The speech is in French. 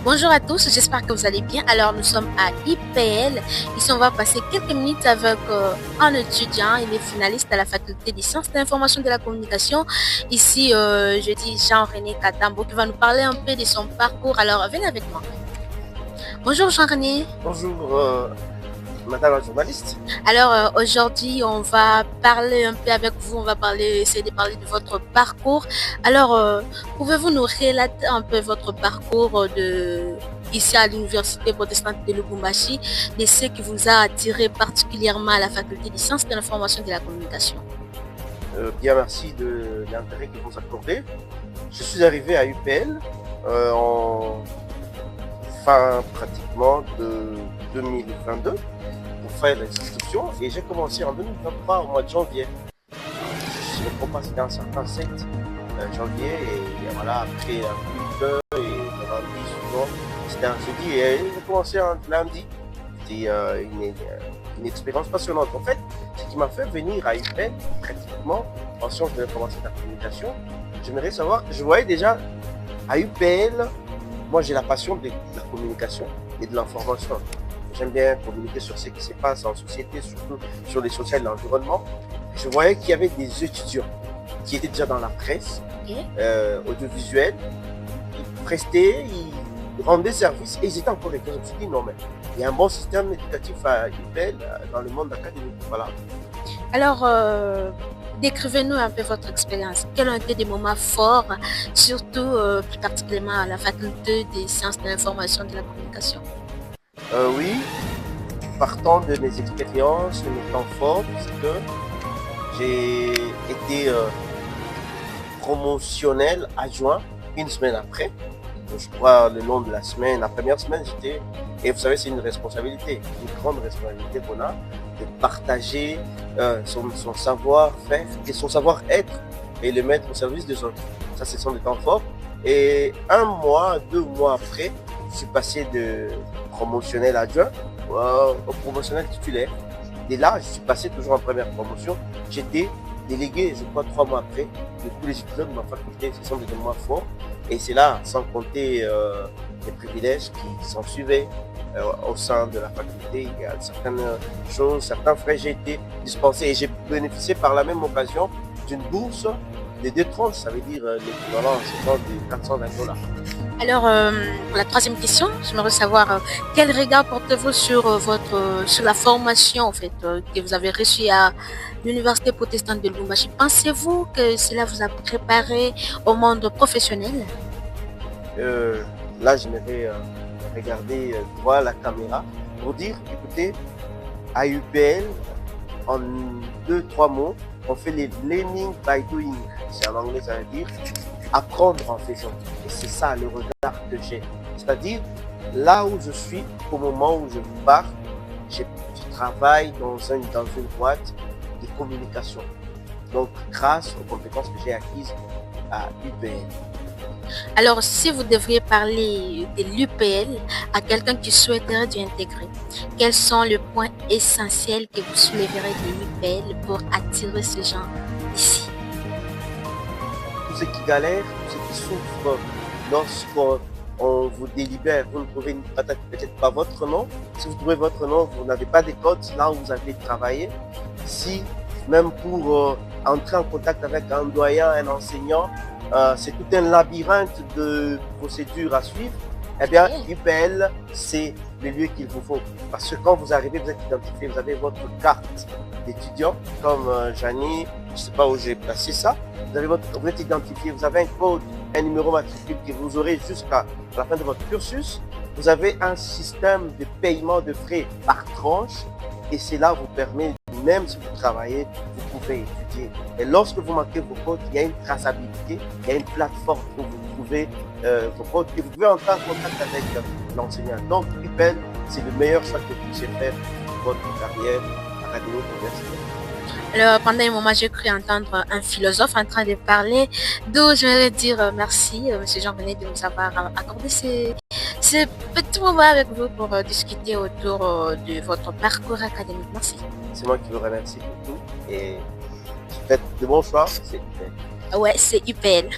Bonjour à tous, j'espère que vous allez bien. Alors, nous sommes à IPL. Ici, on va passer quelques minutes avec un étudiant. Il est finaliste à la faculté des sciences de l'information et de la communication. Ici, je dis Jean-René Katambo qui va nous parler un peu de son parcours. Alors, venez avec moi. Bonjour Jean-René. Bonjour, madame la journaliste. Alors, aujourd'hui, on va parler un peu avec vous. On va essayer de parler de votre parcours. Alors, pouvez-vous nous relater un peu votre parcours ici à l'Université protestante de Lubumbashi, de ce qui vous a attiré particulièrement à la faculté des sciences de l'information et de la communication? Bien, merci de l'intérêt que vous accordez. Je suis arrivé à UPL en fin pratiquement de 2022 pour faire les inscriptions et j'ai commencé en 2023 au mois de janvier. Je ne me trompe pas, c'était un certain 7 janvier et voilà, après un peu et le lundi suivant, c'était un jeudi et j'ai commencé un lundi. C'était une expérience passionnante. En fait, ce qui m'a fait venir à UPL, pratiquement en sciences de l'information et de la communication, j'aimerais savoir, je voyais déjà à UPL, moi j'ai la passion de la communication et de l'information. J'aime bien communiquer sur ce qui se passe en société, surtout sur les sociales et l'environnement. Je voyais qu'il y avait des étudiants qui étaient déjà dans la presse, audiovisuelle, ils prestaient, ils rendaient service et ils étaient encore étudiants. Je me suis dit non mais il y a un bon système éducatif à UPL dans le monde académique. Voilà. Alors, décrivez-nous un peu votre expérience. Quels ont été des moments forts, surtout plus particulièrement à la faculté des sciences de l'information et de la communication? Oui, partant de mes expériences, de mes temps forts, puisque j'ai été promotionnel adjoint une semaine après. Donc, je crois le long de la semaine, la première semaine, j'étais... Et vous savez, c'est une responsabilité, une grande responsabilité qu'on a de partager son savoir-faire et son savoir-être et le mettre au service des autres. Ça, ce sont des temps forts. Et 1 mois, 2 mois après, je suis passé de promotionnel adjoint au promotionnel titulaire. Et là, je suis passé toujours en première promotion. J'étais délégué, je crois, 3 mois après, de tous les étudiants de ma faculté. Ce sont des moments forts. Et c'est là, sans compter les privilèges qui s'en suivaient au sein de la faculté. Il y a certaines choses, certains frais, j'ai été dispensé et j'ai bénéficié par la même occasion d'une bourse de 2,30, ça veut dire l'équivalent de 420 $. Alors, pour la troisième question, j'aimerais savoir quel regard portez-vous sur la formation en fait, que vous avez reçue à l'Université protestante de Lubumbashi. Pensez-vous que cela vous a préparé au monde professionnel? Là, j'aimerais regarder droit la caméra pour dire, écoutez, à UPL, en 2-3 mots, on fait les learning by doing. C'est en anglais, ça veut dire apprendre en faisant. Et c'est ça le regard que j'ai. C'est-à-dire, là où je suis, au moment où je vous parle, je travaille dans une boîte de communication. Donc, grâce aux compétences que j'ai acquises à UPL. Alors, si vous devriez parler de l'UPL à quelqu'un qui souhaiterait d'y intégrer, quels sont les points essentiels que vous soulèverez de l'UPL pour attirer ce gens ici? Tous ceux qui galèrent, tous ceux qui souffrent lorsqu'on vous délibère, vous ne trouvez peut-être pas votre nom. Si vous trouvez votre nom, vous n'avez pas de code là où vous avez travaillé. Si même pour entrer en contact avec un doyen, un enseignant, c'est tout un labyrinthe de procédures à suivre, eh bien, UPL, c'est le lieu qu'il vous faut. Parce que quand vous arrivez, vous êtes identifié, vous avez votre carte d'étudiant, comme Janie, je ne sais pas où j'ai placé ça, vous êtes identifié, vous avez un code, un numéro matricule que vous aurez jusqu'à la fin de votre cursus. Vous avez un système de paiement de frais par tranche et cela vous permet, même si vous travaillez, vous pouvez étudier. Et lorsque vous manquez vos codes, il y a une traçabilité, il y a une plateforme où vous trouvez vos codes et vous pouvez entrer en contact avec l'enseignant. Donc, UPL, c'est le meilleur choix que vous puissiez faire pour votre carrière académique universitaire. Alors, pendant un moment, j'ai cru entendre un philosophe en train de parler, d'où je voudrais dire merci, M. Jean-René, de nous avoir accordé ce petit moment avec vous pour discuter autour de votre parcours académique. Merci. C'est moi qui vous remercie pour tout et faites de bons choix. C'est UPL. Ouais, c'est UPL.